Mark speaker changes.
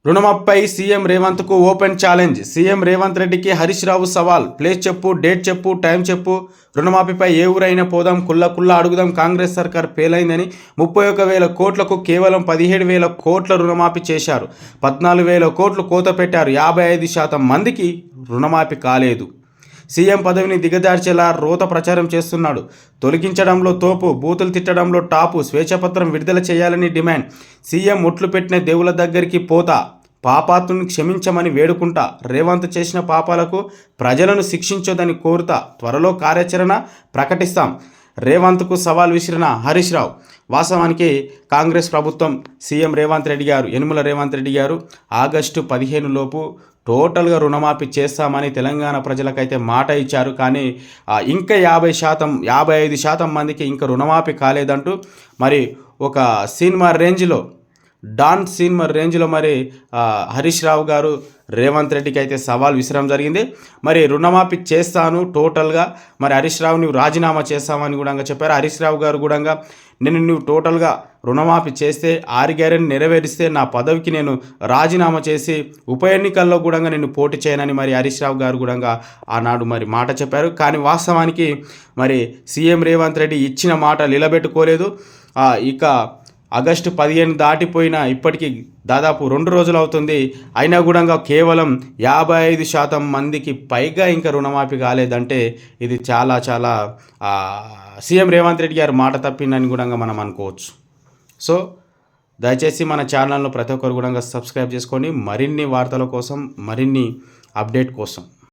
Speaker 1: రుణమాఫీపై CM రేవంత్కు open challenge. CM Revanth రెడ్డికి హరీష్ రావు సవాల్. ప్లేస్ చెప్పు, డేట్ చెప్పు, టైం చెప్పు. రుణమాఫీపై ఏ ఊరైనా పోదాం, కుల్ల అడుగుదాం. కాంగ్రెస్ సర్కార్ ఫెయిలైందని 31,000 కోట్లకు కేవలం 17,000 కోట్ల రుణమాఫీ చేశారు. 14,000 కోట్లు కోత పెట్టారు. 55% మందికి రుణమాఫీ కాలేదు. సీఎం పదవిని దిగజార్చేలా రోత ప్రచారం చేస్తున్నాడు. తొలగించడంలో తోపు, బూతులు తిట్టడంలో టాపు. స్వేచ్ఛాపత్రం విడుదల చేయాలని డిమాండ్. సీఎం ఒట్లు పెట్టిన దేవుల దగ్గరికి పోతా, పాపాత్ముని క్షమించమని వేడుకుంటా. రేవంత్ చేసిన పాపాలకు ప్రజలను శిక్షించొద్దని కోరుతా. త్వరలో కార్యాచరణ ప్రకటిస్తాం. రేవంత్కు సవాల్ విసిరిన హరీష్ రావు. వాస్తవానికి కాంగ్రెస్ ప్రభుత్వం సీఎం రేవంత్ రెడ్డి గారు, యనుమల రేవంత్ రెడ్డి గారు ఆగస్టు 15 లోపు టోటల్గా రుణమాఫీ చేస్తామని తెలంగాణ ప్రజలకైతే మాట ఇచ్చారు. కానీ ఇంకా 55% మందికి ఇంకా రుణమాఫీ కాలేదంటూ మరి ఒక సినిమా రేంజ్లో, డాన్ సినిమా రేంజ్లో మరి హరీష్ రావు గారు రేవంత్ రెడ్డికి అయితే సవాల్ విసరడం జరిగింది. మరి రుణమాఫీ చేస్తాను టోటల్గా, మరి హరీష్ రావు నువ్వు రాజీనామా చేస్తామని కూడా చెప్పారు. హరీష్ రావు గారు కూడా నువ్వు టోటల్గా రుణమాఫీ చేస్తే, 6 గ్యారెంటీ నెరవేరిస్తే నా పదవికి నేను రాజీనామా చేసి ఉప ఎన్నికల్లో కూడా నేను పోటీ చేయనని మరి హరీష్ రావు గారు కూడా ఆనాడు మరి మాట చెప్పారు. కానీ వాస్తవానికి మరి సీఎం రేవంత్ రెడ్డి ఇచ్చిన మాట నిలబెట్టుకోలేదు. ఇక ఆగస్టు 15 దాటిపోయినా ఇప్పటికీ దాదాపు 2 రోజులు అవుతుంది. అయినా కూడా కేవలం 55% మందికి పైగా ఇంకా రుణమాఫీ కాలేదంటే ఇది చాలా సీఎం రేవంత్ రెడ్డి గారు మాట తప్పిందని కూడా మనం అనుకోవచ్చు. సో దయచేసి మన ఛానల్ను ప్రతి ఒక్కరు కూడా సబ్స్క్రైబ్ చేసుకోండి, మరిన్ని వార్తల కోసం, మరిన్ని అప్డేట్ కోసం.